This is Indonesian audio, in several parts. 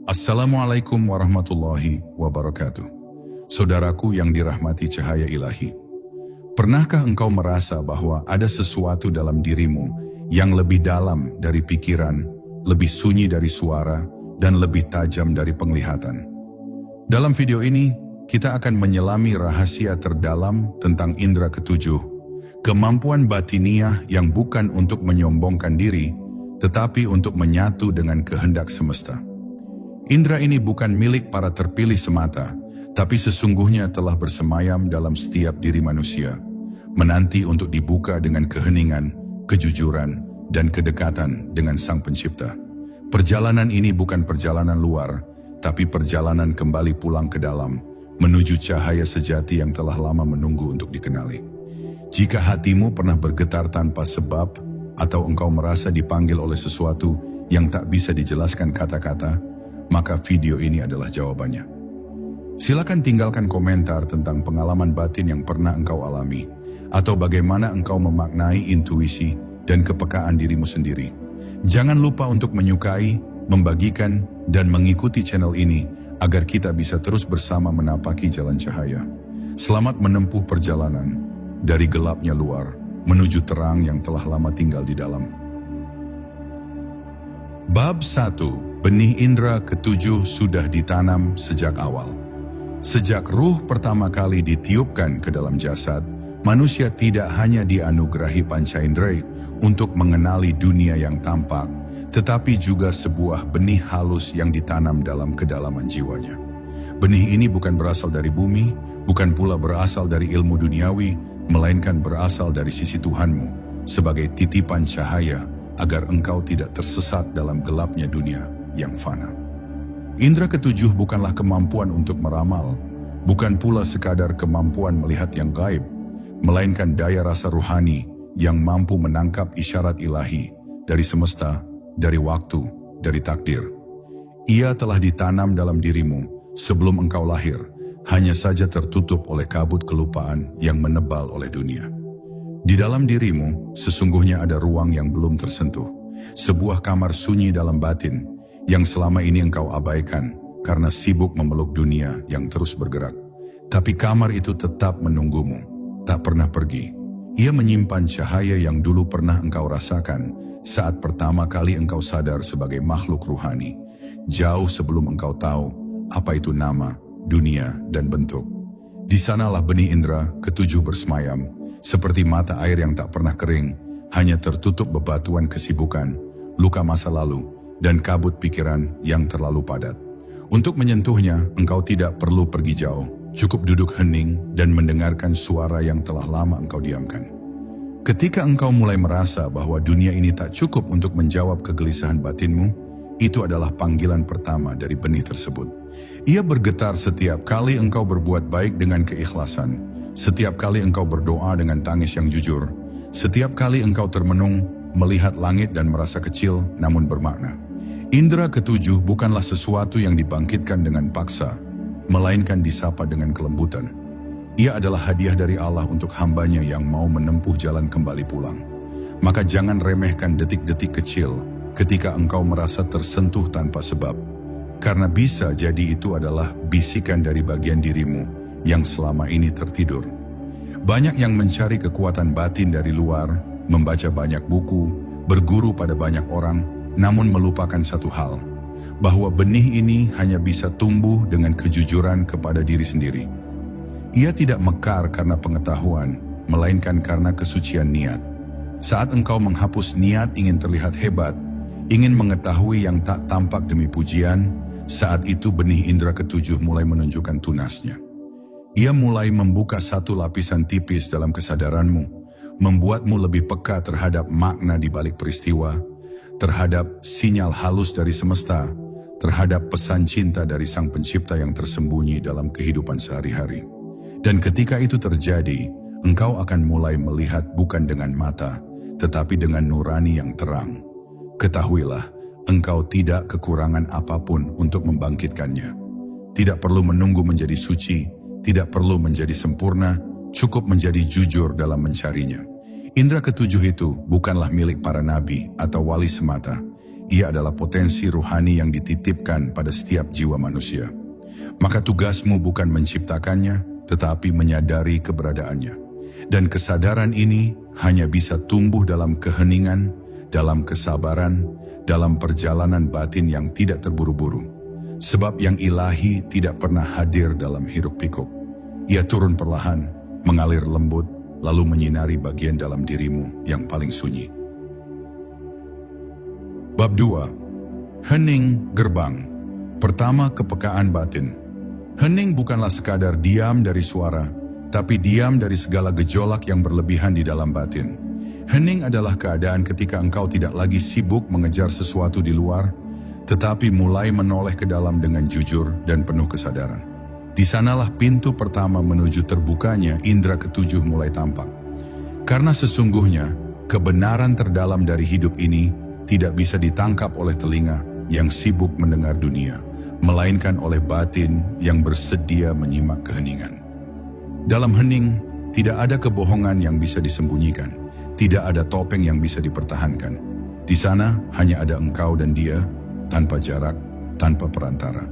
Assalamualaikum warahmatullahi wabarakatuh. Saudaraku yang dirahmati cahaya ilahi. Pernahkah engkau merasa bahwa ada sesuatu dalam dirimu yang lebih dalam dari pikiran, lebih sunyi dari suara, dan lebih tajam dari penglihatan? Dalam video ini, kita akan menyelami rahasia terdalam tentang indera ketujuh, kemampuan batiniah yang bukan untuk menyombongkan diri, tetapi untuk menyatu dengan kehendak semesta. Indera ini bukan milik para terpilih semata, tapi sesungguhnya telah bersemayam dalam setiap diri manusia, menanti untuk dibuka dengan keheningan, kejujuran, dan kedekatan dengan Sang Pencipta. Perjalanan ini bukan perjalanan luar, tapi perjalanan kembali pulang ke dalam, menuju cahaya sejati yang telah lama menunggu untuk dikenali. Jika hatimu pernah bergetar tanpa sebab, atau engkau merasa dipanggil oleh sesuatu yang tak bisa dijelaskan kata-kata, maka video ini adalah jawabannya. Silakan tinggalkan komentar tentang pengalaman batin yang pernah engkau alami, atau bagaimana engkau memaknai intuisi dan kepekaan dirimu sendiri. Jangan lupa untuk menyukai, membagikan, dan mengikuti channel ini agar kita bisa terus bersama menapaki jalan cahaya. Selamat menempuh perjalanan dari gelapnya luar menuju terang yang telah lama tinggal di dalam. Bab 1. Benih indera ketujuh sudah ditanam sejak awal. Sejak ruh pertama kali ditiupkan ke dalam jasad, manusia tidak hanya dianugerahi panca indera untuk mengenali dunia yang tampak, tetapi juga sebuah benih halus yang ditanam dalam kedalaman jiwanya. Benih ini bukan berasal dari bumi, bukan pula berasal dari ilmu duniawi, melainkan berasal dari sisi Tuhanmu, sebagai titipan cahaya agar engkau tidak tersesat dalam gelapnya dunia yang fana. Indera ketujuh bukanlah kemampuan untuk meramal, bukan pula sekadar kemampuan melihat yang gaib, melainkan daya rasa ruhani yang mampu menangkap isyarat ilahi dari semesta, dari waktu, dari takdir. Ia telah ditanam dalam dirimu sebelum engkau lahir, hanya saja tertutup oleh kabut kelupaan yang menebal oleh dunia. Di dalam dirimu, sesungguhnya ada ruang yang belum tersentuh, sebuah kamar sunyi dalam batin, yang selama ini engkau abaikan karena sibuk memeluk dunia yang terus bergerak. Tapi kamar itu tetap menunggumu, tak pernah pergi. Ia menyimpan cahaya yang dulu pernah engkau rasakan saat pertama kali engkau sadar sebagai makhluk ruhani, jauh sebelum engkau tahu apa itu nama, dunia, dan bentuk. Di sanalah benih indera ketujuh bersemayam, seperti mata air yang tak pernah kering, hanya tertutup bebatuan kesibukan, luka masa lalu, dan kabut pikiran yang terlalu padat. Untuk menyentuhnya, engkau tidak perlu pergi jauh, cukup duduk hening dan mendengarkan suara yang telah lama engkau diamkan. Ketika engkau mulai merasa bahwa dunia ini tak cukup untuk menjawab kegelisahan batinmu, itu adalah panggilan pertama dari benih tersebut. Ia bergetar setiap kali engkau berbuat baik dengan keikhlasan, setiap kali engkau berdoa dengan tangis yang jujur, setiap kali engkau termenung, melihat langit dan merasa kecil namun bermakna. Indera ketujuh bukanlah sesuatu yang dibangkitkan dengan paksa, melainkan disapa dengan kelembutan. Ia adalah hadiah dari Allah untuk hambanya yang mau menempuh jalan kembali pulang. Maka jangan remehkan detik-detik kecil ketika engkau merasa tersentuh tanpa sebab, karena bisa jadi itu adalah bisikan dari bagian dirimu yang selama ini tertidur. Banyak yang mencari kekuatan batin dari luar, membaca banyak buku, berguru pada banyak orang, namun melupakan satu hal, bahwa benih ini hanya bisa tumbuh dengan kejujuran kepada diri sendiri. Ia tidak mekar karena pengetahuan, melainkan karena kesucian niat. Saat engkau menghapus niat ingin terlihat hebat, ingin mengetahui yang tak tampak demi pujian, saat itu benih indera ketujuh mulai menunjukkan tunasnya. Ia mulai membuka satu lapisan tipis dalam kesadaranmu, membuatmu lebih peka terhadap makna di balik peristiwa, terhadap sinyal halus dari semesta, terhadap pesan cinta dari Sang Pencipta yang tersembunyi dalam kehidupan sehari-hari. Dan ketika itu terjadi, engkau akan mulai melihat bukan dengan mata, tetapi dengan nurani yang terang. Ketahuilah, engkau tidak kekurangan apapun untuk membangkitkannya. Tidak perlu menunggu menjadi suci, tidak perlu menjadi sempurna, cukup menjadi jujur dalam mencarinya. Indera ketujuh itu bukanlah milik para nabi atau wali semata. Ia adalah potensi rohani yang dititipkan pada setiap jiwa manusia. Maka tugasmu bukan menciptakannya, tetapi menyadari keberadaannya. Dan kesadaran ini hanya bisa tumbuh dalam keheningan, dalam kesabaran, dalam perjalanan batin yang tidak terburu-buru. Sebab yang ilahi tidak pernah hadir dalam hiruk-pikuk. Ia turun perlahan, mengalir lembut, lalu menyinari bagian dalam dirimu yang paling sunyi. Bab 2. Hening gerbang. Pertama, kepekaan batin. Hening bukanlah sekadar diam dari suara, tapi diam dari segala gejolak yang berlebihan di dalam batin. Hening adalah keadaan ketika engkau tidak lagi sibuk mengejar sesuatu di luar, tetapi mulai menoleh ke dalam dengan jujur dan penuh kesadaran. Di sanalah pintu pertama menuju terbukanya indera ketujuh mulai tampak. Karena sesungguhnya, kebenaran terdalam dari hidup ini tidak bisa ditangkap oleh telinga yang sibuk mendengar dunia, melainkan oleh batin yang bersedia menyimak keheningan. Dalam hening, tidak ada kebohongan yang bisa disembunyikan, tidak ada topeng yang bisa dipertahankan. Di sana hanya ada engkau dan dia, tanpa jarak, tanpa perantara.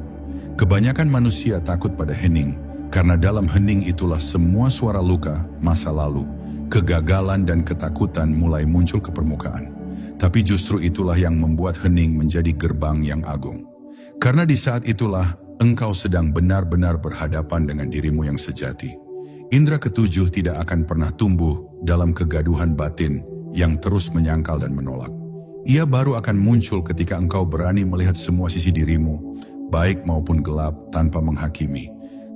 Kebanyakan manusia takut pada hening, karena dalam hening itulah semua suara luka, masa lalu, kegagalan dan ketakutan mulai muncul ke permukaan. Tapi justru itulah yang membuat hening menjadi gerbang yang agung. Karena di saat itulah engkau sedang benar-benar berhadapan dengan dirimu yang sejati. Indera ketujuh tidak akan pernah tumbuh dalam kegaduhan batin yang terus menyangkal dan menolak. Ia baru akan muncul ketika engkau berani melihat semua sisi dirimu, baik maupun gelap, tanpa menghakimi.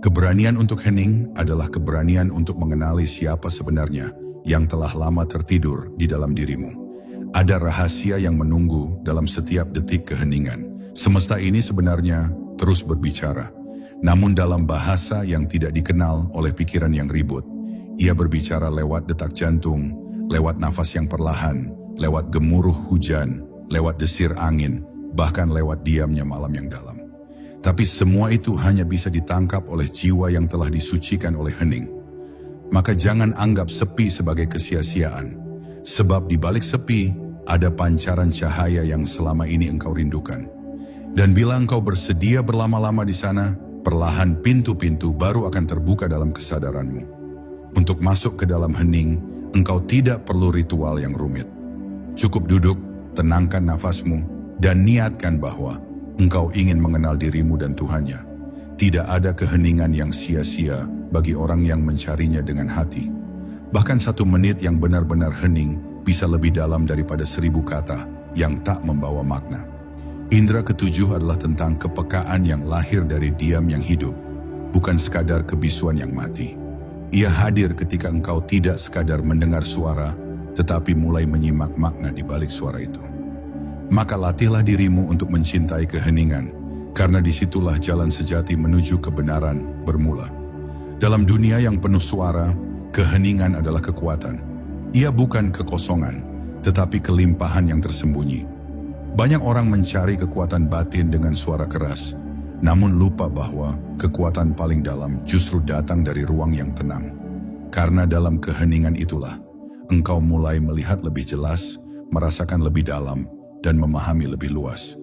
Keberanian untuk hening adalah keberanian untuk mengenali siapa sebenarnya yang telah lama tertidur di dalam dirimu. Ada rahasia yang menunggu dalam setiap detik keheningan. Semesta ini sebenarnya terus berbicara, namun dalam bahasa yang tidak dikenal oleh pikiran yang ribut. Ia berbicara lewat detak jantung, lewat nafas yang perlahan, lewat gemuruh hujan, lewat desir angin, bahkan lewat diamnya malam yang dalam. Tapi semua itu hanya bisa ditangkap oleh jiwa yang telah disucikan oleh hening. Maka jangan anggap sepi sebagai kesia-siaan, sebab di balik sepi ada pancaran cahaya yang selama ini engkau rindukan. Dan bila engkau bersedia berlama-lama di sana, perlahan pintu-pintu baru akan terbuka dalam kesadaranmu. Untuk masuk ke dalam hening, engkau tidak perlu ritual yang rumit. Cukup duduk, tenangkan nafasmu, dan niatkan bahwa engkau ingin mengenal dirimu dan Tuhannya. Tidak ada keheningan yang sia-sia bagi orang yang mencarinya dengan hati. Bahkan 1 menit yang benar-benar hening bisa lebih dalam daripada 1000 kata yang tak membawa makna. Indera ketujuh adalah tentang kepekaan yang lahir dari diam yang hidup, bukan sekadar kebisuan yang mati. Ia hadir ketika engkau tidak sekadar mendengar suara, tetapi mulai menyimak makna di balik suara itu. Maka latihlah dirimu untuk mencintai keheningan, karena disitulah jalan sejati menuju kebenaran bermula. Dalam dunia yang penuh suara, keheningan adalah kekuatan. Ia bukan kekosongan, tetapi kelimpahan yang tersembunyi. Banyak orang mencari kekuatan batin dengan suara keras, namun lupa bahwa kekuatan paling dalam justru datang dari ruang yang tenang. Karena dalam keheningan itulah, engkau mulai melihat lebih jelas, merasakan lebih dalam, dan memahami lebih luas.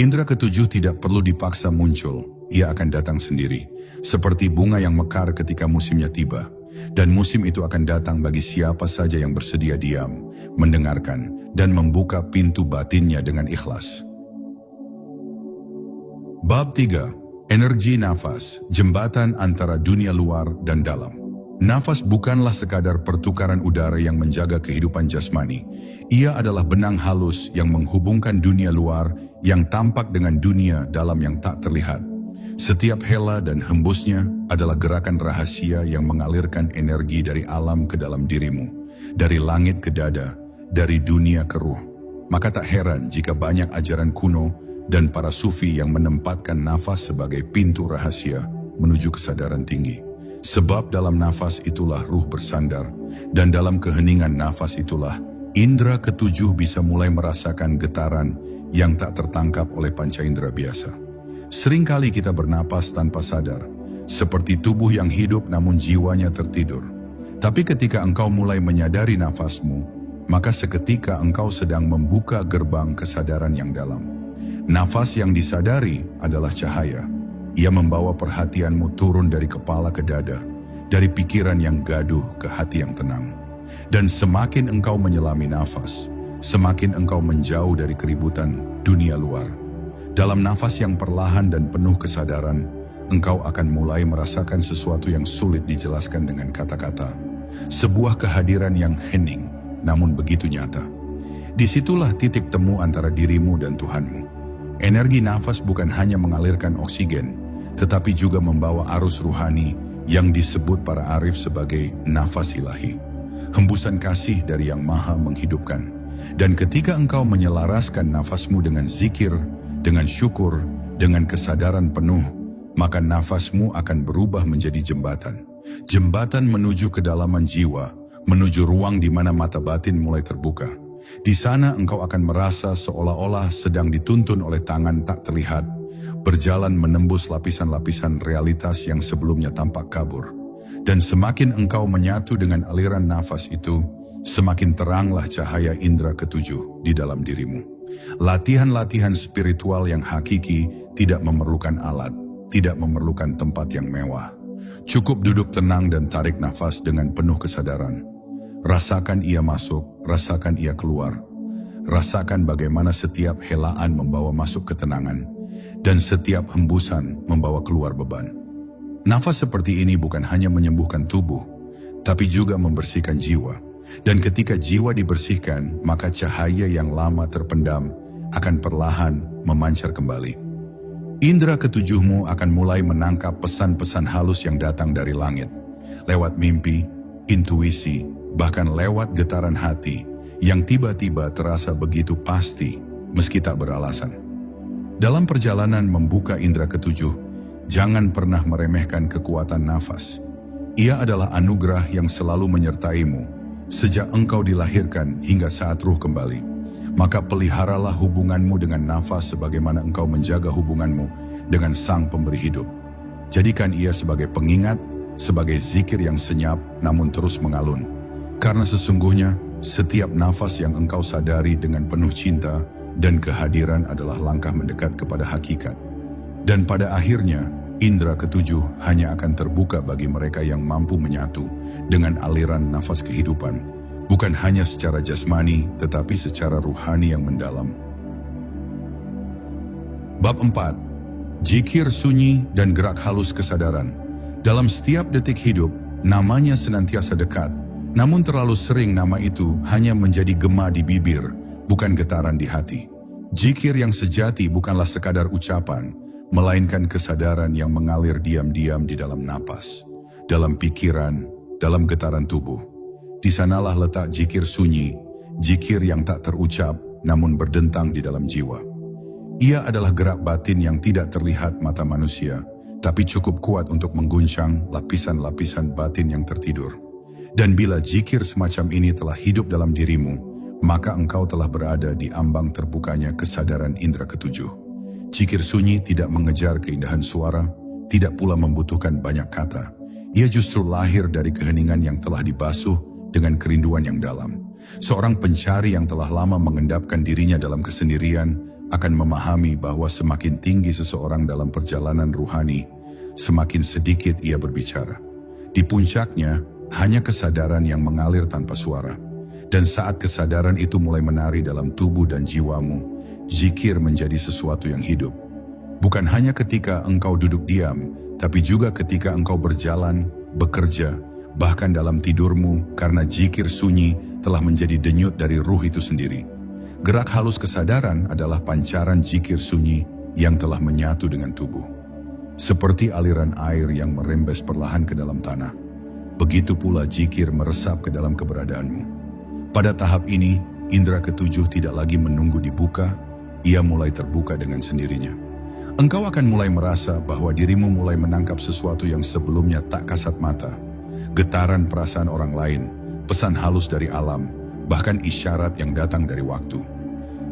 Indera ketujuh tidak perlu dipaksa muncul, ia akan datang sendiri, seperti bunga yang mekar ketika musimnya tiba. Dan musim itu akan datang bagi siapa saja yang bersedia diam, mendengarkan, dan membuka pintu batinnya dengan ikhlas. Bab 3. Energi nafas, jembatan antara dunia luar dan dalam. Nafas bukanlah sekadar pertukaran udara yang menjaga kehidupan jasmani. Ia adalah benang halus yang menghubungkan dunia luar yang tampak dengan dunia dalam yang tak terlihat. Setiap hela dan hembusnya adalah gerakan rahasia yang mengalirkan energi dari alam ke dalam dirimu, dari langit ke dada, dari dunia ke ruh. Maka tak heran jika banyak ajaran kuno dan para sufi yang menempatkan nafas sebagai pintu rahasia menuju kesadaran tinggi. Sebab dalam nafas itulah ruh bersandar, dan dalam keheningan nafas itulah indera ketujuh bisa mulai merasakan getaran yang tak tertangkap oleh panca indera biasa. Seringkali kita bernapas tanpa sadar, seperti tubuh yang hidup namun jiwanya tertidur. Tapi ketika engkau mulai menyadari nafasmu, maka seketika engkau sedang membuka gerbang kesadaran yang dalam. Nafas yang disadari adalah cahaya. Ia membawa perhatianmu turun dari kepala ke dada, dari pikiran yang gaduh ke hati yang tenang. Dan semakin engkau menyelami nafas, semakin engkau menjauh dari keributan dunia luar. Dalam nafas yang perlahan dan penuh kesadaran, engkau akan mulai merasakan sesuatu yang sulit dijelaskan dengan kata-kata. Sebuah kehadiran yang hening, namun begitu nyata. Disitulah titik temu antara dirimu dan Tuhanmu. Energi nafas bukan hanya mengalirkan oksigen, tetapi juga membawa arus ruhani yang disebut para arif sebagai nafas ilahi. Hembusan kasih dari Yang Maha menghidupkan. Dan ketika engkau menyelaraskan nafasmu dengan zikir, dengan syukur, dengan kesadaran penuh, maka nafasmu akan berubah menjadi jembatan. Jembatan menuju kedalaman jiwa, menuju ruang di mana mata batin mulai terbuka. Di sana engkau akan merasa seolah-olah sedang dituntun oleh tangan tak terlihat, berjalan menembus lapisan-lapisan realitas yang sebelumnya tampak kabur. Dan semakin engkau menyatu dengan aliran nafas itu, semakin teranglah cahaya indera ketujuh di dalam dirimu. Latihan-latihan spiritual yang hakiki tidak memerlukan alat, tidak memerlukan tempat yang mewah. Cukup duduk tenang dan tarik nafas dengan penuh kesadaran. Rasakan ia masuk, rasakan ia keluar. Rasakan bagaimana setiap helaan membawa masuk ketenangan, dan setiap hembusan membawa keluar beban. Nafas seperti ini bukan hanya menyembuhkan tubuh, tapi juga membersihkan jiwa. Dan ketika jiwa dibersihkan, maka cahaya yang lama terpendam akan perlahan memancar kembali. Indera ketujuhmu akan mulai menangkap pesan-pesan halus yang datang dari langit, lewat mimpi, intuisi, bahkan lewat getaran hati yang tiba-tiba terasa begitu pasti meski tak beralasan. Dalam perjalanan membuka indera ketujuh, jangan pernah meremehkan kekuatan nafas. Ia adalah anugerah yang selalu menyertaimu sejak engkau dilahirkan hingga saat ruh kembali. Maka peliharalah hubunganmu dengan nafas sebagaimana engkau menjaga hubunganmu dengan Sang Pemberi Hidup. Jadikan ia sebagai pengingat, sebagai zikir yang senyap namun terus mengalun. Karena sesungguhnya setiap nafas yang engkau sadari dengan penuh cinta dan kehadiran adalah langkah mendekat kepada hakikat. Dan pada akhirnya, indera ketujuh hanya akan terbuka bagi mereka yang mampu menyatu dengan aliran nafas kehidupan, bukan hanya secara jasmani, tetapi secara ruhani yang mendalam. Bab 4. Zikir sunyi dan gerak halus kesadaran. Dalam setiap detik hidup, namanya senantiasa dekat, namun terlalu sering nama itu hanya menjadi gema di bibir, bukan getaran di hati. Zikir yang sejati bukanlah sekadar ucapan, melainkan kesadaran yang mengalir diam-diam di dalam napas, dalam pikiran, dalam getaran tubuh. Di sanalah letak zikir sunyi, zikir yang tak terucap namun berdentang di dalam jiwa. Ia adalah gerak batin yang tidak terlihat mata manusia, tapi cukup kuat untuk mengguncang lapisan-lapisan batin yang tertidur. Dan bila zikir semacam ini telah hidup dalam dirimu, maka engkau telah berada di ambang terbukanya kesadaran indera ketujuh. Zikir sunyi tidak mengejar keindahan suara, tidak pula membutuhkan banyak kata. Ia justru lahir dari keheningan yang telah dibasuh dengan kerinduan yang dalam. Seorang pencari yang telah lama mengendapkan dirinya dalam kesendirian akan memahami bahwa semakin tinggi seseorang dalam perjalanan ruhani, semakin sedikit ia berbicara. Di puncaknya, hanya kesadaran yang mengalir tanpa suara. Dan saat kesadaran itu mulai menari dalam tubuh dan jiwamu, zikir menjadi sesuatu yang hidup. Bukan hanya ketika engkau duduk diam, tapi juga ketika engkau berjalan, bekerja, bahkan dalam tidurmu, karena zikir sunyi telah menjadi denyut dari ruh itu sendiri. Gerak halus kesadaran adalah pancaran zikir sunyi yang telah menyatu dengan tubuh. Seperti aliran air yang merembes perlahan ke dalam tanah, begitu pula zikir meresap ke dalam keberadaanmu. Pada tahap ini, indera ketujuh tidak lagi menunggu dibuka, ia mulai terbuka dengan sendirinya. Engkau akan mulai merasa bahwa dirimu mulai menangkap sesuatu yang sebelumnya tak kasat mata. Getaran perasaan orang lain, pesan halus dari alam, bahkan isyarat yang datang dari waktu.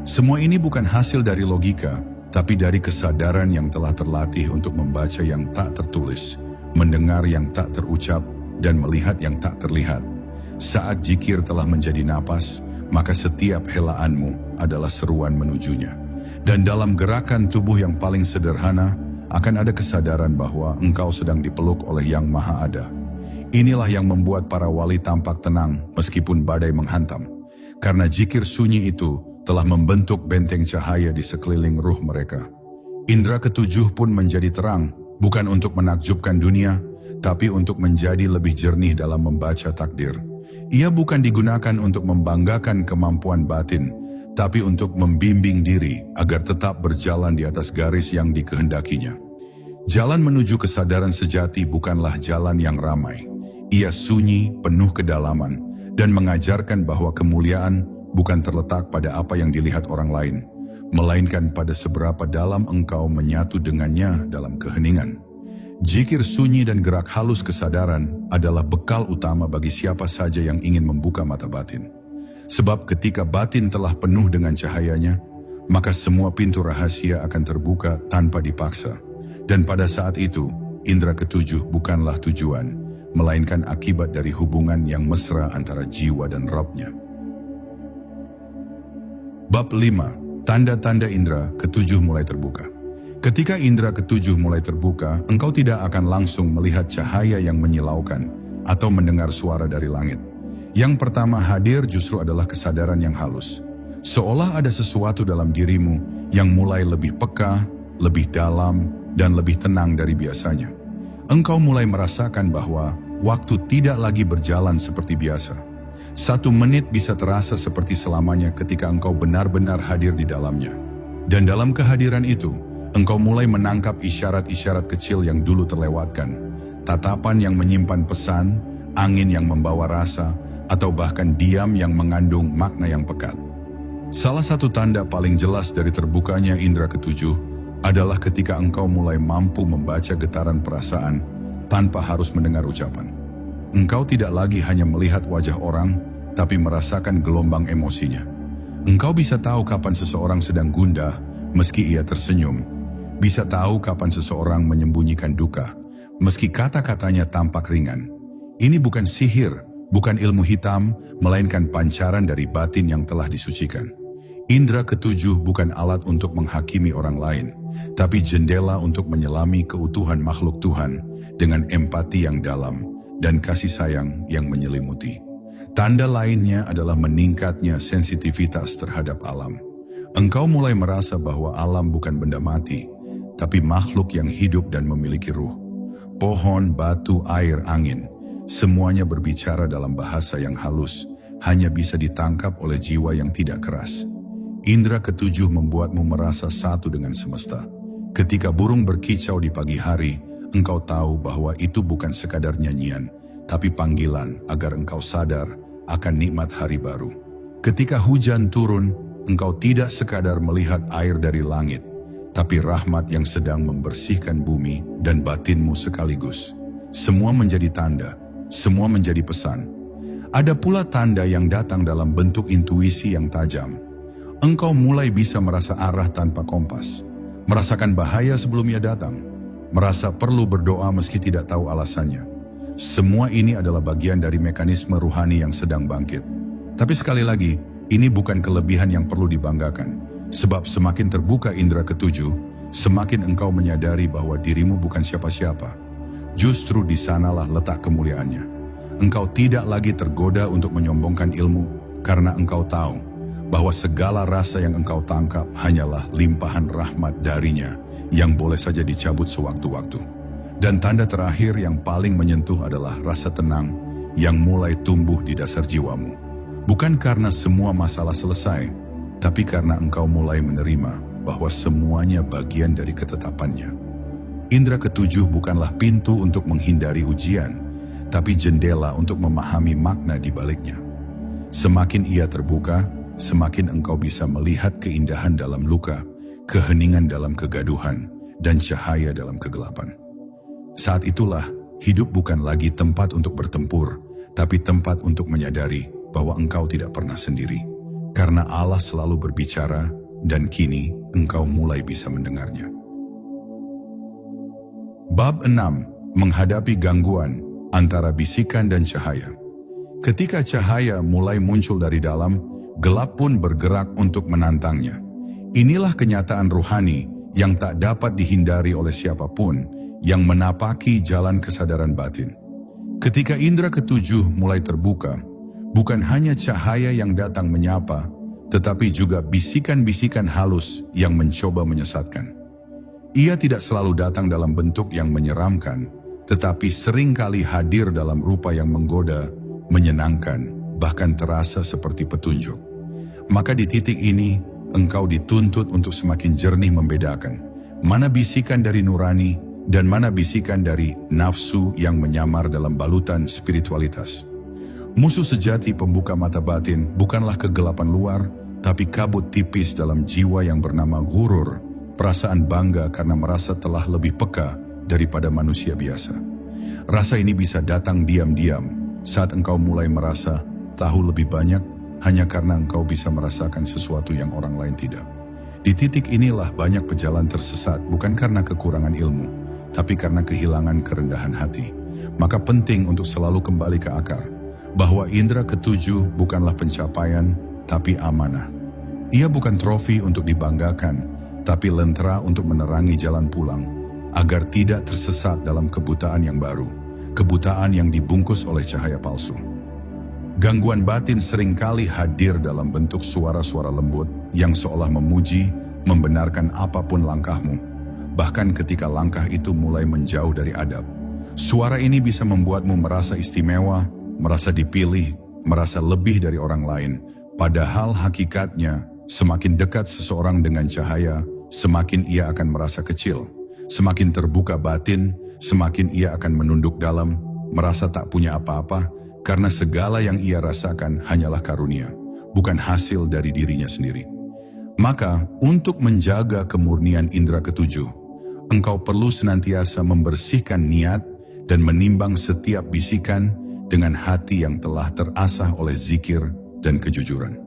Semua ini bukan hasil dari logika, tapi dari kesadaran yang telah terlatih untuk membaca yang tak tertulis, mendengar yang tak terucap, dan melihat yang tak terlihat. Saat zikir telah menjadi napas, maka setiap helaanmu adalah seruan menujunya. Dan dalam gerakan tubuh yang paling sederhana, akan ada kesadaran bahwa engkau sedang dipeluk oleh Yang Maha Ada. Inilah yang membuat para wali tampak tenang meskipun badai menghantam. Karena zikir sunyi itu telah membentuk benteng cahaya di sekeliling ruh mereka. Indra ketujuh pun menjadi terang, bukan untuk menakjubkan dunia, tapi untuk menjadi lebih jernih dalam membaca takdir. Ia bukan digunakan untuk membanggakan kemampuan batin, tapi untuk membimbing diri agar tetap berjalan di atas garis yang dikehendakinya. Jalan menuju kesadaran sejati bukanlah jalan yang ramai. Ia sunyi, penuh kedalaman, dan mengajarkan bahwa kemuliaan bukan terletak pada apa yang dilihat orang lain, melainkan pada seberapa dalam engkau menyatu dengannya dalam keheningan. Zikir sunyi dan gerak halus kesadaran adalah bekal utama bagi siapa saja yang ingin membuka mata batin. Sebab ketika batin telah penuh dengan cahayanya, maka semua pintu rahasia akan terbuka tanpa dipaksa. Dan pada saat itu, indra ketujuh bukanlah tujuan, melainkan akibat dari hubungan yang mesra antara jiwa dan Rabb-nya. Bab 5. Tanda-tanda indra ketujuh mulai terbuka. Ketika indra ketujuh mulai terbuka, engkau tidak akan langsung melihat cahaya yang menyilaukan atau mendengar suara dari langit. Yang pertama hadir justru adalah kesadaran yang halus. Seolah ada sesuatu dalam dirimu yang mulai lebih peka, lebih dalam, dan lebih tenang dari biasanya. Engkau mulai merasakan bahwa waktu tidak lagi berjalan seperti biasa. 1 menit bisa terasa seperti selamanya ketika engkau benar-benar hadir di dalamnya. Dan dalam kehadiran itu, engkau mulai menangkap isyarat-isyarat kecil yang dulu terlewatkan. Tatapan yang menyimpan pesan, angin yang membawa rasa, atau bahkan diam yang mengandung makna yang pekat. Salah satu tanda paling jelas dari terbukanya indra ketujuh adalah ketika engkau mulai mampu membaca getaran perasaan tanpa harus mendengar ucapan. Engkau tidak lagi hanya melihat wajah orang, tapi merasakan gelombang emosinya. Engkau bisa tahu kapan seseorang sedang gundah meski ia tersenyum. Bisa tahu kapan seseorang menyembunyikan duka meski kata-katanya tampak ringan. Ini bukan sihir, bukan ilmu hitam, melainkan pancaran dari batin yang telah disucikan. Indra ketujuh bukan alat untuk menghakimi orang lain, tapi jendela untuk menyelami keutuhan makhluk Tuhan dengan empati yang dalam dan kasih sayang yang menyelimuti. Tanda lainnya adalah meningkatnya sensitivitas terhadap alam. Engkau mulai merasa bahwa alam bukan benda mati, tapi makhluk yang hidup dan memiliki ruh. Pohon, batu, air, angin, semuanya berbicara dalam bahasa yang halus, hanya bisa ditangkap oleh jiwa yang tidak keras. Indra ketujuh membuatmu merasa satu dengan semesta. Ketika burung berkicau di pagi hari, engkau tahu bahwa itu bukan sekadar nyanyian, tapi panggilan agar engkau sadar akan nikmat hari baru. Ketika hujan turun, engkau tidak sekadar melihat air dari langit, tapi rahmat yang sedang membersihkan bumi dan batinmu sekaligus. Semua menjadi tanda, semua menjadi pesan. Ada pula tanda yang datang dalam bentuk intuisi yang tajam. Engkau mulai bisa merasa arah tanpa kompas, merasakan bahaya sebelum ia datang, merasa perlu berdoa meski tidak tahu alasannya. Semua ini adalah bagian dari mekanisme ruhani yang sedang bangkit. Tapi sekali lagi, ini bukan kelebihan yang perlu dibanggakan, sebab semakin terbuka indra ketujuh, semakin engkau menyadari bahwa dirimu bukan siapa-siapa. Justru di sanalah letak kemuliaannya. Engkau tidak lagi tergoda untuk menyombongkan ilmu, karena engkau tahu bahwa segala rasa yang engkau tangkap hanyalah limpahan rahmat darinya yang boleh saja dicabut sewaktu-waktu. Dan tanda terakhir yang paling menyentuh adalah rasa tenang yang mulai tumbuh di dasar jiwamu. Bukan karena semua masalah selesai, tapi karena engkau mulai menerima bahwa semuanya bagian dari ketetapannya. Indra ketujuh bukanlah pintu untuk menghindari ujian, tapi jendela untuk memahami makna di baliknya. Semakin ia terbuka, semakin engkau bisa melihat keindahan dalam luka, keheningan dalam kegaduhan, dan cahaya dalam kegelapan. Saat itulah, hidup bukan lagi tempat untuk bertempur, tapi tempat untuk menyadari bahwa engkau tidak pernah sendiri. Karena Allah selalu berbicara, dan kini engkau mulai bisa mendengarnya. Bab 6. Menghadapi gangguan antara bisikan dan cahaya. Ketika cahaya mulai muncul dari dalam, gelap pun bergerak untuk menantangnya. Inilah kenyataan rohani yang tak dapat dihindari oleh siapapun yang menapaki jalan kesadaran batin. Ketika indera ketujuh mulai terbuka, bukan hanya cahaya yang datang menyapa, tetapi juga bisikan-bisikan halus yang mencoba menyesatkan. Ia tidak selalu datang dalam bentuk yang menyeramkan, tetapi seringkali hadir dalam rupa yang menggoda, menyenangkan, bahkan terasa seperti petunjuk. Maka di titik ini, engkau dituntut untuk semakin jernih membedakan mana bisikan dari nurani dan mana bisikan dari nafsu yang menyamar dalam balutan spiritualitas. Musuh sejati pembuka mata batin bukanlah kegelapan luar, tapi kabut tipis dalam jiwa yang bernama ghurur, perasaan bangga karena merasa telah lebih peka daripada manusia biasa. Rasa ini bisa datang diam-diam saat engkau mulai merasa tahu lebih banyak hanya karena engkau bisa merasakan sesuatu yang orang lain tidak. Di titik inilah banyak pejalan tersesat bukan karena kekurangan ilmu, tapi karena kehilangan kerendahan hati. Maka penting untuk selalu kembali ke akar, bahwa indera ketujuh bukanlah pencapaian, tapi amanah. Ia bukan trofi untuk dibanggakan, tapi lentera untuk menerangi jalan pulang, agar tidak tersesat dalam kebutaan yang baru, kebutaan yang dibungkus oleh cahaya palsu. Gangguan batin seringkali hadir dalam bentuk suara-suara lembut yang seolah memuji, membenarkan apapun langkahmu, bahkan ketika langkah itu mulai menjauh dari adab. Suara ini bisa membuatmu merasa istimewa, merasa dipilih, merasa lebih dari orang lain, padahal hakikatnya semakin dekat seseorang dengan cahaya, semakin ia akan merasa kecil. Semakin terbuka batin, semakin ia akan menunduk dalam, merasa tak punya apa-apa, karena segala yang ia rasakan hanyalah karunia, bukan hasil dari dirinya sendiri. Maka, untuk menjaga kemurnian indera ketujuh, engkau perlu senantiasa membersihkan niat dan menimbang setiap bisikan dengan hati yang telah terasah oleh zikir dan kejujuran.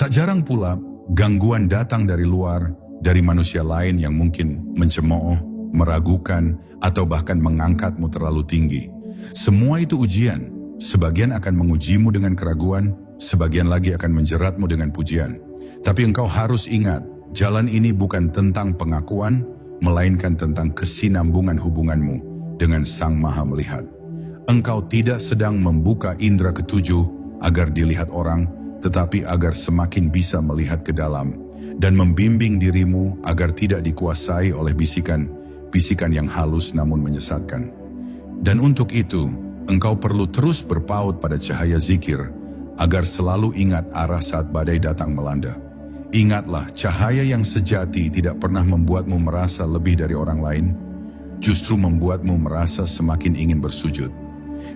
Tak jarang pula, gangguan datang dari luar, dari manusia lain yang mungkin mencemooh, meragukan, atau bahkan mengangkatmu terlalu tinggi. Semua itu ujian. Sebagian akan mengujimu dengan keraguan, sebagian lagi akan menjeratmu dengan pujian. Tapi engkau harus ingat, jalan ini bukan tentang pengakuan, melainkan tentang kesinambungan hubunganmu dengan Sang Maha Melihat. Engkau tidak sedang membuka indera ketujuh agar dilihat orang, tetapi agar semakin bisa melihat ke dalam dan membimbing dirimu agar tidak dikuasai oleh bisikan yang halus namun menyesatkan. Dan untuk itu, engkau perlu terus berpaut pada cahaya zikir, agar selalu ingat arah saat badai datang melanda. Ingatlah, cahaya yang sejati tidak pernah membuatmu merasa lebih dari orang lain, justru membuatmu merasa semakin ingin bersujud.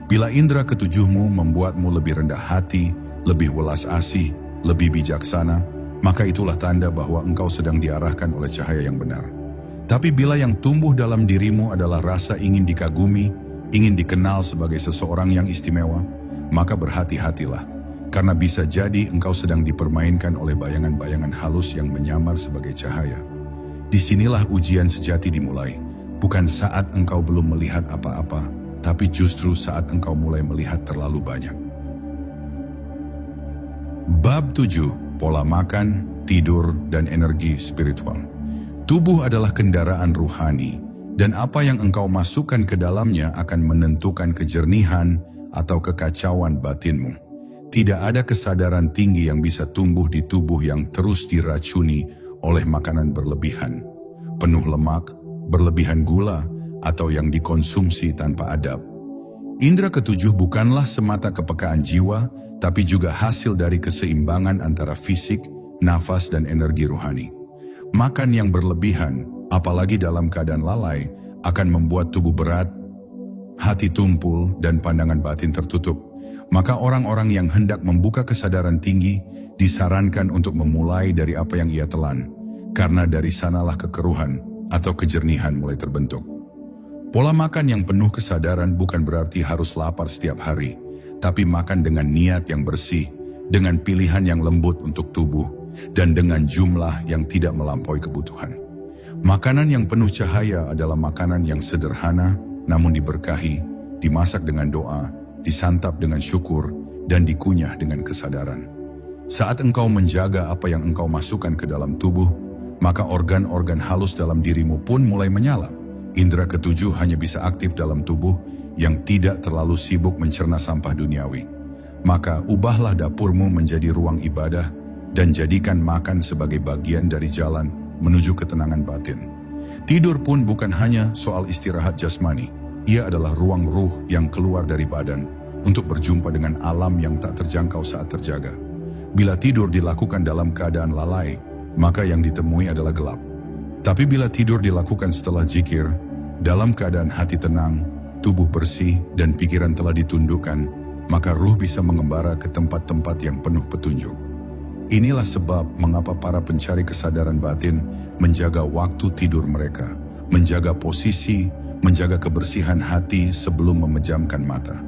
Bila indera ketujuhmu membuatmu lebih rendah hati, lebih welas asih, lebih bijaksana, maka itulah tanda bahwa engkau sedang diarahkan oleh cahaya yang benar. Tapi bila yang tumbuh dalam dirimu adalah rasa ingin dikagumi, ingin dikenal sebagai seseorang yang istimewa, maka berhati-hatilah, karena bisa jadi engkau sedang dipermainkan oleh bayangan-bayangan halus yang menyamar sebagai cahaya. Disinilah ujian sejati dimulai, bukan saat engkau belum melihat apa-apa, tapi justru saat engkau mulai melihat terlalu banyak. Bab 7, Pola Makan, Tidur, dan Energi Spiritual. Tubuh adalah kendaraan ruhani, dan apa yang engkau masukkan ke dalamnya akan menentukan kejernihan atau kekacauan batinmu. Tidak ada kesadaran tinggi yang bisa tumbuh di tubuh yang terus diracuni oleh makanan berlebihan, penuh lemak, berlebihan gula, atau yang dikonsumsi tanpa adab. Indera ketujuh bukanlah semata kepekaan jiwa, tapi juga hasil dari keseimbangan antara fisik, nafas, dan energi rohani. Makan yang berlebihan, apalagi dalam keadaan lalai, akan membuat tubuh berat, hati tumpul, dan pandangan batin tertutup. Maka orang-orang yang hendak membuka kesadaran tinggi disarankan untuk memulai dari apa yang ia telan, karena dari sanalah kekeruhan atau kejernihan mulai terbentuk. Pola makan yang penuh kesadaran bukan berarti harus lapar setiap hari, tapi makan dengan niat yang bersih, dengan pilihan yang lembut untuk tubuh, dan dengan jumlah yang tidak melampaui kebutuhan. Makanan yang penuh cahaya adalah makanan yang sederhana namun diberkahi, dimasak dengan doa, disantap dengan syukur, dan dikunyah dengan kesadaran. Saat engkau menjaga apa yang engkau masukkan ke dalam tubuh, maka organ-organ halus dalam dirimu pun mulai menyala. Indera ketujuh hanya bisa aktif dalam tubuh yang tidak terlalu sibuk mencerna sampah duniawi. Maka ubahlah dapurmu menjadi ruang ibadah dan jadikan makan sebagai bagian dari jalan menuju ketenangan batin. Tidur pun bukan hanya soal istirahat jasmani. Ia adalah ruang ruh yang keluar dari badan untuk berjumpa dengan alam yang tak terjangkau saat terjaga. Bila tidur dilakukan dalam keadaan lalai, maka yang ditemui adalah gelap. Tapi bila tidur dilakukan setelah zikir, dalam keadaan hati tenang, tubuh bersih, dan pikiran telah ditundukkan, maka ruh bisa mengembara ke tempat-tempat yang penuh petunjuk. Inilah sebab mengapa para pencari kesadaran batin menjaga waktu tidur mereka, menjaga posisi, menjaga kebersihan hati sebelum memejamkan mata.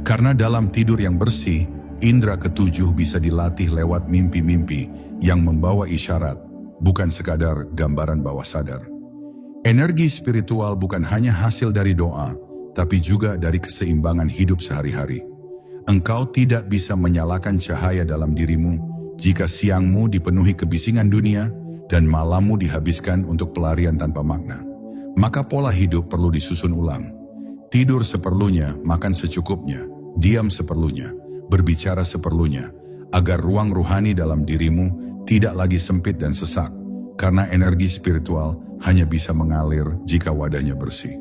Karena dalam tidur yang bersih, indera ketujuh bisa dilatih lewat mimpi-mimpi yang membawa isyarat, bukan sekadar gambaran bawah sadar. Energi spiritual bukan hanya hasil dari doa, tapi juga dari keseimbangan hidup sehari-hari. Engkau tidak bisa menyalakan cahaya dalam dirimu jika siangmu dipenuhi kebisingan dunia dan malammu dihabiskan untuk pelarian tanpa makna. Maka pola hidup perlu disusun ulang. Tidur seperlunya, makan secukupnya, diam seperlunya, berbicara seperlunya, agar ruang ruhani dalam dirimu tidak lagi sempit dan sesak, karena energi spiritual hanya bisa mengalir jika wadahnya bersih.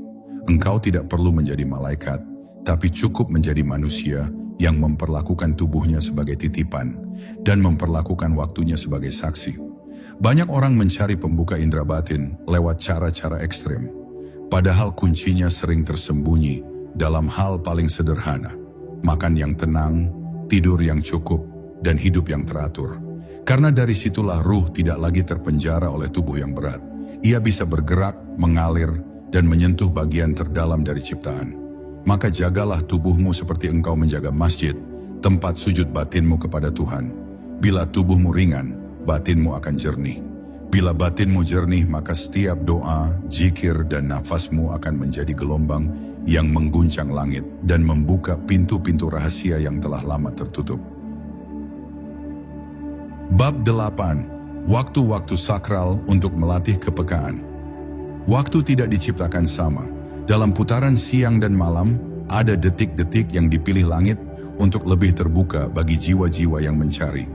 Engkau tidak perlu menjadi malaikat, tapi cukup menjadi manusia yang memperlakukan tubuhnya sebagai titipan dan memperlakukan waktunya sebagai saksi. Banyak orang mencari pembuka indera batin lewat cara-cara ekstrem, padahal kuncinya sering tersembunyi dalam hal paling sederhana: makan yang tenang, tidur yang cukup, dan hidup yang teratur. Karena dari situlah ruh tidak lagi terpenjara oleh tubuh yang berat. Ia bisa bergerak, mengalir, dan menyentuh bagian terdalam dari ciptaan. Maka jagalah tubuhmu seperti engkau menjaga masjid, tempat sujud batinmu kepada Tuhan. Bila tubuhmu ringan, batinmu akan jernih. Bila batinmu jernih, maka setiap doa, zikir, dan nafasmu akan menjadi gelombang yang mengguncang langit dan membuka pintu-pintu rahasia yang telah lama tertutup. Bab 8. Waktu-waktu sakral untuk melatih kepekaan. Waktu tidak diciptakan sama. Dalam putaran siang dan malam, ada detik-detik yang dipilih langit untuk lebih terbuka bagi jiwa-jiwa yang mencari.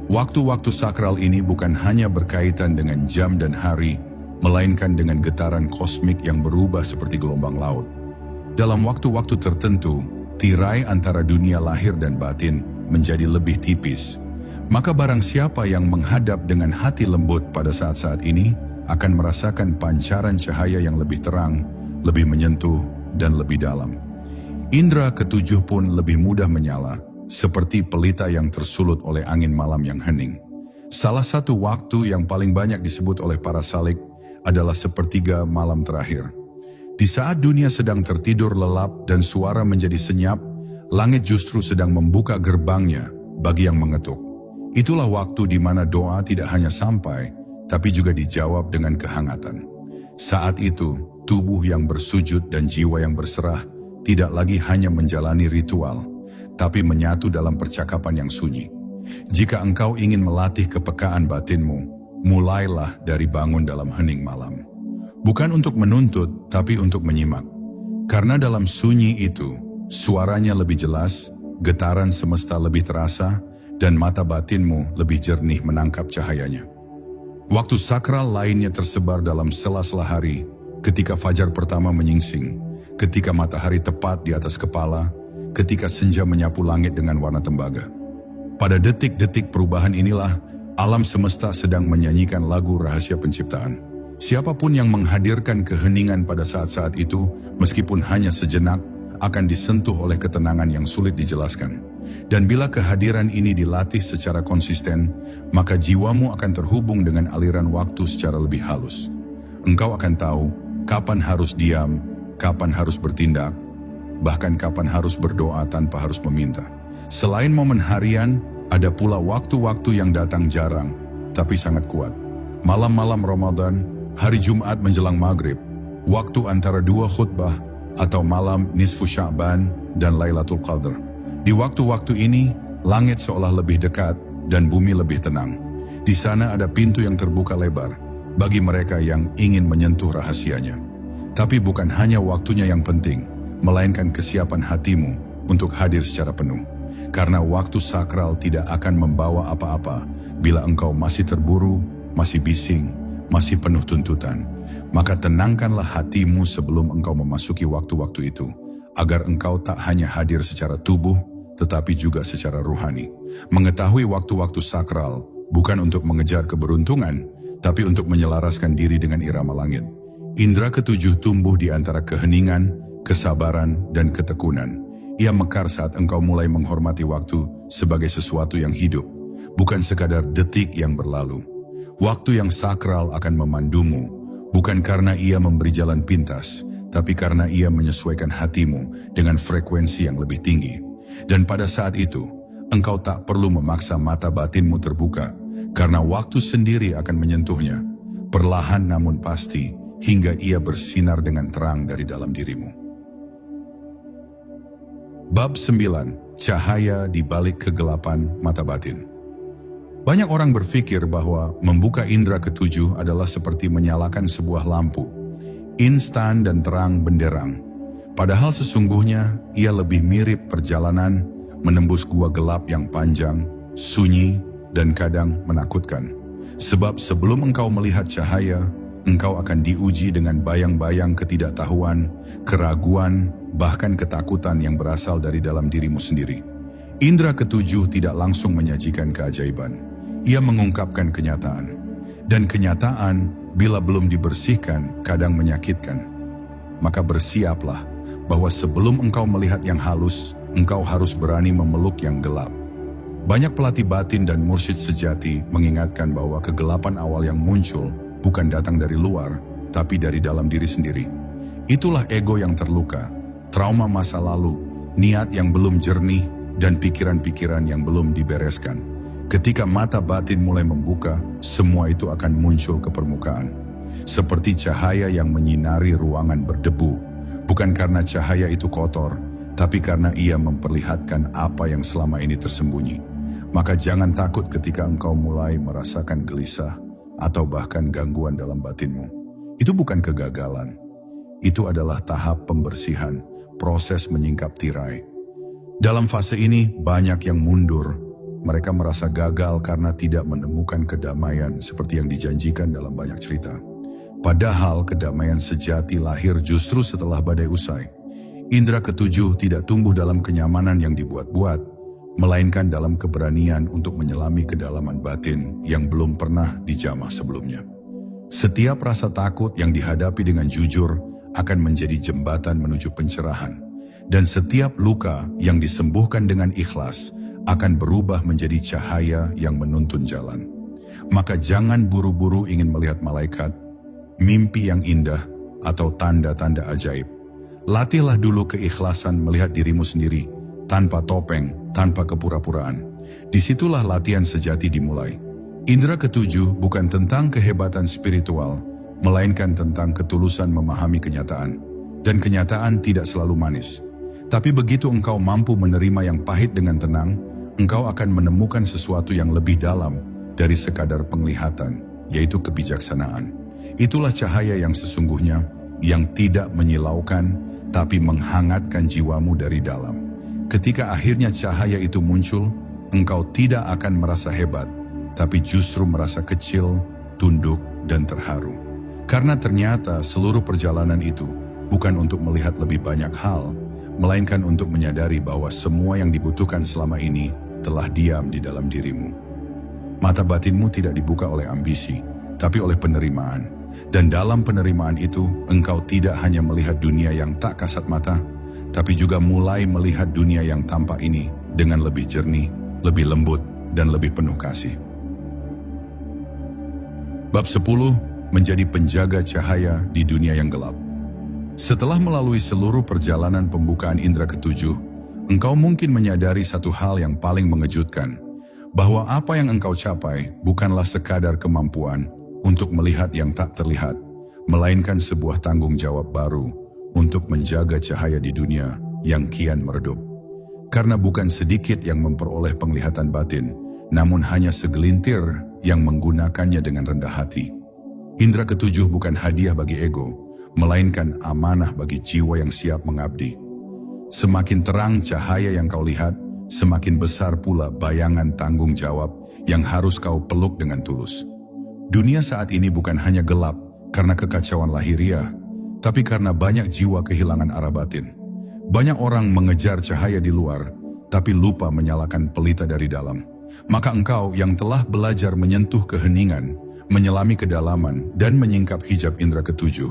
Waktu-waktu sakral ini bukan hanya berkaitan dengan jam dan hari, melainkan dengan getaran kosmik yang berubah seperti gelombang laut. Dalam waktu-waktu tertentu, tirai antara dunia lahir dan batin menjadi lebih tipis. Maka barang siapa yang menghadap dengan hati lembut pada saat-saat ini akan merasakan pancaran cahaya yang lebih terang, lebih menyentuh, dan lebih dalam. Indera ketujuh pun lebih mudah menyala, seperti pelita yang tersulut oleh angin malam yang hening. Salah satu waktu yang paling banyak disebut oleh para salik adalah sepertiga malam terakhir. Di saat dunia sedang tertidur lelap dan suara menjadi senyap, langit justru sedang membuka gerbangnya bagi yang mengetuk. Itulah waktu di mana doa tidak hanya sampai, tapi juga dijawab dengan kehangatan. Saat itu, tubuh yang bersujud dan jiwa yang berserah tidak lagi hanya menjalani ritual, tapi menyatu dalam percakapan yang sunyi. Jika engkau ingin melatih kepekaan batinmu, mulailah dari bangun dalam hening malam. Bukan untuk menuntut, tapi untuk menyimak. Karena dalam sunyi itu, suaranya lebih jelas, getaran semesta lebih terasa, dan mata batinmu lebih jernih menangkap cahayanya. Waktu sakral lainnya tersebar dalam sela-sela hari, ketika fajar pertama menyingsing, ketika matahari tepat di atas kepala, ketika senja menyapu langit dengan warna tembaga. Pada detik-detik perubahan inilah, alam semesta sedang menyanyikan lagu rahasia penciptaan. Siapapun yang menghadirkan keheningan pada saat-saat itu, meskipun hanya sejenak, akan disentuh oleh ketenangan yang sulit dijelaskan. Dan bila kehadiran ini dilatih secara konsisten, maka jiwamu akan terhubung dengan aliran waktu secara lebih halus. Engkau akan tahu kapan harus diam, kapan harus bertindak, bahkan kapan harus berdoa tanpa harus meminta. Selain momen harian, ada pula waktu-waktu yang datang jarang, tapi sangat kuat. Malam-malam Ramadan, hari Jumat menjelang maghrib, waktu antara dua khutbah, atau malam nisfu Sya'ban dan Lailatul Qadar. Di waktu-waktu ini, langit seolah lebih dekat dan bumi lebih tenang. Di sana ada pintu yang terbuka lebar bagi mereka yang ingin menyentuh rahasianya. Tapi bukan hanya waktunya yang penting, melainkan kesiapan hatimu untuk hadir secara penuh. Karena waktu sakral tidak akan membawa apa-apa bila engkau masih terburu, masih bising, masih penuh tuntutan. Maka tenangkanlah hatimu sebelum engkau memasuki waktu-waktu itu, agar engkau tak hanya hadir secara tubuh, tetapi juga secara ruhani. Mengetahui waktu-waktu sakral bukan untuk mengejar keberuntungan, tapi untuk menyelaraskan diri dengan irama langit. Indra ketujuh tumbuh di antara keheningan, kesabaran, dan ketekunan. Ia mekar saat engkau mulai menghormati waktu sebagai sesuatu yang hidup, bukan sekadar detik yang berlalu. Waktu yang sakral akan memandumu, bukan karena ia memberi jalan pintas, tapi karena ia menyesuaikan hatimu dengan frekuensi yang lebih tinggi. Dan pada saat itu, engkau tak perlu memaksa mata batinmu terbuka, karena waktu sendiri akan menyentuhnya, perlahan namun pasti, hingga ia bersinar dengan terang dari dalam dirimu. Bab 9. Cahaya di balik kegelapan mata batin. Banyak orang berpikir bahwa membuka indera ketujuh adalah seperti menyalakan sebuah lampu, instan dan terang benderang. Padahal sesungguhnya ia lebih mirip perjalanan menembus gua gelap yang panjang, sunyi, dan kadang menakutkan. Sebab sebelum engkau melihat cahaya, engkau akan diuji dengan bayang-bayang ketidaktahuan, keraguan, bahkan ketakutan yang berasal dari dalam dirimu sendiri. Indra ketujuh tidak langsung menyajikan keajaiban. Ia mengungkapkan kenyataan. Dan kenyataan, bila belum dibersihkan, kadang menyakitkan. Maka bersiaplah bahwa sebelum engkau melihat yang halus, engkau harus berani memeluk yang gelap. Banyak pelatih batin dan mursyid sejati mengingatkan bahwa kegelapan awal yang muncul bukan datang dari luar, tapi dari dalam diri sendiri. Itulah ego yang terluka, trauma masa lalu, niat yang belum jernih, dan pikiran-pikiran yang belum dibereskan. Ketika mata batin mulai membuka, semua itu akan muncul ke permukaan. Seperti cahaya yang menyinari ruangan berdebu, bukan karena cahaya itu kotor, tapi karena ia memperlihatkan apa yang selama ini tersembunyi. Maka jangan takut ketika engkau mulai merasakan gelisah atau bahkan gangguan dalam batinmu. Itu bukan kegagalan. Itu adalah tahap pembersihan, proses menyingkap tirai. Dalam fase ini banyak yang mundur. Mereka merasa gagal karena tidak menemukan kedamaian seperti yang dijanjikan dalam banyak cerita. Padahal kedamaian sejati lahir justru setelah badai usai. Indra ketujuh tidak tumbuh dalam kenyamanan yang dibuat-buat, melainkan dalam keberanian untuk menyelami kedalaman batin yang belum pernah dijamah sebelumnya. Setiap rasa takut yang dihadapi dengan jujur akan menjadi jembatan menuju pencerahan. Dan setiap luka yang disembuhkan dengan ikhlas akan berubah menjadi cahaya yang menuntun jalan. Maka jangan buru-buru ingin melihat malaikat, mimpi yang indah, atau tanda-tanda ajaib. Latihlah dulu keikhlasan melihat dirimu sendiri, tanpa topeng, tanpa kepura-puraan. Disitulah latihan sejati dimulai. Indra ketujuh bukan tentang kehebatan spiritual, melainkan tentang ketulusan memahami kenyataan. Dan kenyataan tidak selalu manis. Tapi begitu engkau mampu menerima yang pahit dengan tenang, engkau akan menemukan sesuatu yang lebih dalam dari sekadar penglihatan, yaitu kebijaksanaan. Itulah cahaya yang sesungguhnya, yang tidak menyilaukan, tapi menghangatkan jiwamu dari dalam. Ketika akhirnya cahaya itu muncul, engkau tidak akan merasa hebat, tapi justru merasa kecil, tunduk, dan terharu. Karena ternyata seluruh perjalanan itu bukan untuk melihat lebih banyak hal, melainkan untuk menyadari bahwa semua yang dibutuhkan selama ini telah diam di dalam dirimu. Mata batinmu tidak dibuka oleh ambisi, tapi oleh penerimaan. Dan dalam penerimaan itu, engkau tidak hanya melihat dunia yang tak kasat mata, tapi juga mulai melihat dunia yang tampak ini dengan lebih jernih, lebih lembut, dan lebih penuh kasih. Bab 10. Menjadi penjaga cahaya di dunia yang gelap. Setelah melalui seluruh perjalanan pembukaan indera ketujuh, engkau mungkin menyadari satu hal yang paling mengejutkan, bahwa apa yang engkau capai bukanlah sekadar kemampuan untuk melihat yang tak terlihat, melainkan sebuah tanggung jawab baru untuk menjaga cahaya di dunia yang kian meredup. Karena bukan sedikit yang memperoleh penglihatan batin, namun hanya segelintir yang menggunakannya dengan rendah hati. Indra ketujuh bukan hadiah bagi ego, melainkan amanah bagi jiwa yang siap mengabdi. Semakin terang cahaya yang kau lihat, semakin besar pula bayangan tanggung jawab yang harus kau peluk dengan tulus. Dunia saat ini bukan hanya gelap karena kekacauan lahiriah, tapi karena banyak jiwa kehilangan arah batin. Banyak orang mengejar cahaya di luar, tapi lupa menyalakan pelita dari dalam. Maka engkau yang telah belajar menyentuh keheningan, menyelami kedalaman, dan menyingkap hijab indra ketujuh,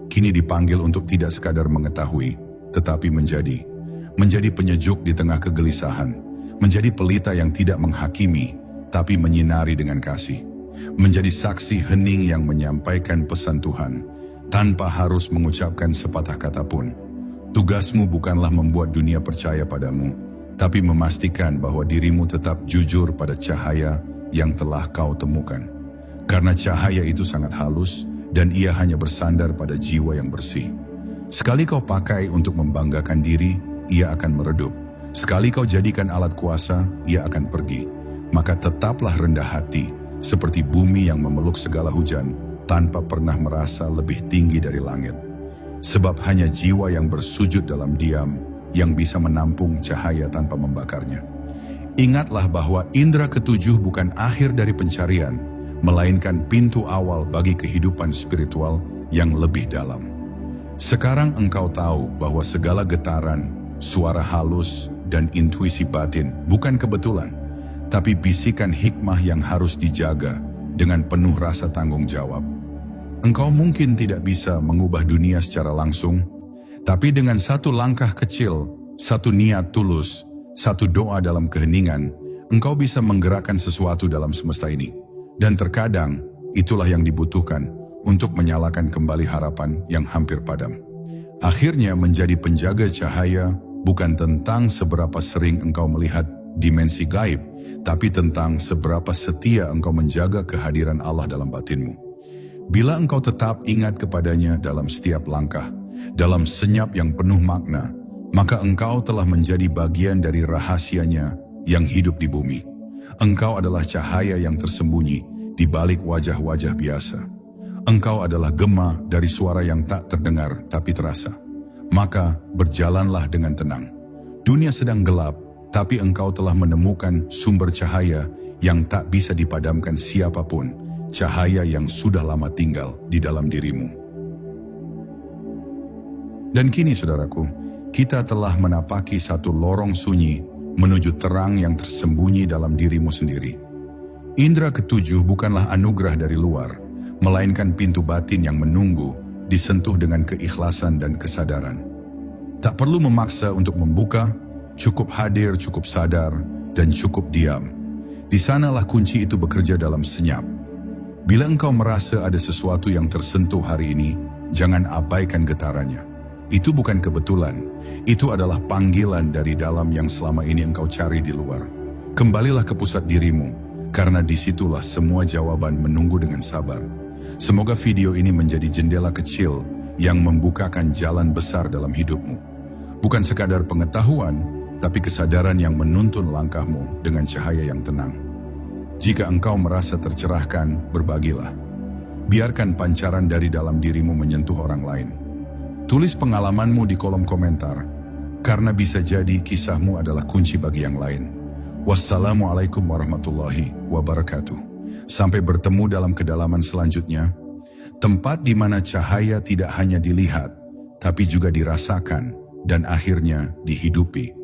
kini dipanggil untuk tidak sekadar mengetahui, tetapi menjadi penyejuk di tengah kegelisahan, menjadi pelita yang tidak menghakimi, tapi menyinari dengan kasih, menjadi saksi hening yang menyampaikan pesan Tuhan, tanpa harus mengucapkan sepatah kata pun. Tugasmu bukanlah membuat dunia percaya padamu, tapi memastikan bahwa dirimu tetap jujur pada cahaya yang telah kau temukan. Karena cahaya itu sangat halus, dan ia hanya bersandar pada jiwa yang bersih. Sekali kau pakai untuk membanggakan diri, ia akan meredup. Sekali kau jadikan alat kuasa, ia akan pergi. Maka tetaplah rendah hati, seperti bumi yang memeluk segala hujan, tanpa pernah merasa lebih tinggi dari langit. Sebab hanya jiwa yang bersujud dalam diam, yang bisa menampung cahaya tanpa membakarnya. Ingatlah bahwa indra ketujuh bukan akhir dari pencarian, melainkan pintu awal bagi kehidupan spiritual yang lebih dalam. Sekarang engkau tahu bahwa segala getaran, suara halus, dan intuisi batin bukan kebetulan, tapi bisikan hikmah yang harus dijaga dengan penuh rasa tanggung jawab. Engkau mungkin tidak bisa mengubah dunia secara langsung, tapi dengan satu langkah kecil, satu niat tulus, satu doa dalam keheningan, engkau bisa menggerakkan sesuatu dalam semesta ini. Dan terkadang, itulah yang dibutuhkan untuk menyalakan kembali harapan yang hampir padam. Akhirnya menjadi penjaga cahaya bukan tentang seberapa sering engkau melihat dimensi gaib, tapi tentang seberapa setia engkau menjaga kehadiran Allah dalam batinmu. Bila engkau tetap ingat kepadanya dalam setiap langkah, dalam senyap yang penuh makna, maka engkau telah menjadi bagian dari rahasianya yang hidup di bumi. Engkau adalah cahaya yang tersembunyi di balik wajah-wajah biasa. Engkau adalah gema dari suara yang tak terdengar tapi terasa. Maka berjalanlah dengan tenang. Dunia sedang gelap, tapi engkau telah menemukan sumber cahaya yang tak bisa dipadamkan siapapun, cahaya yang sudah lama tinggal di dalam dirimu. Dan kini saudaraku, kita telah menapaki satu lorong sunyi menuju terang yang tersembunyi dalam dirimu sendiri. Indra ketujuh bukanlah anugerah dari luar, melainkan pintu batin yang menunggu, disentuh dengan keikhlasan dan kesadaran. Tak perlu memaksa untuk membuka, cukup hadir, cukup sadar, dan cukup diam. Di sanalah kunci itu bekerja dalam senyap. Bila engkau merasa ada sesuatu yang tersentuh hari ini, jangan abaikan getarannya. Itu bukan kebetulan, itu adalah panggilan dari dalam yang selama ini engkau cari di luar. Kembalilah ke pusat dirimu, karena disitulah semua jawaban menunggu dengan sabar. Semoga video ini menjadi jendela kecil yang membukakan jalan besar dalam hidupmu. Bukan sekadar pengetahuan, tapi kesadaran yang menuntun langkahmu dengan cahaya yang tenang. Jika engkau merasa tercerahkan, berbagilah. Biarkan pancaran dari dalam dirimu menyentuh orang lain. Tulis pengalamanmu di kolom komentar, karena bisa jadi kisahmu adalah kunci bagi yang lain. Wassalamualaikum warahmatullahi wabarakatuh. Sampai bertemu dalam kedalaman selanjutnya, tempat di mana cahaya tidak hanya dilihat, tapi juga dirasakan dan akhirnya dihidupi.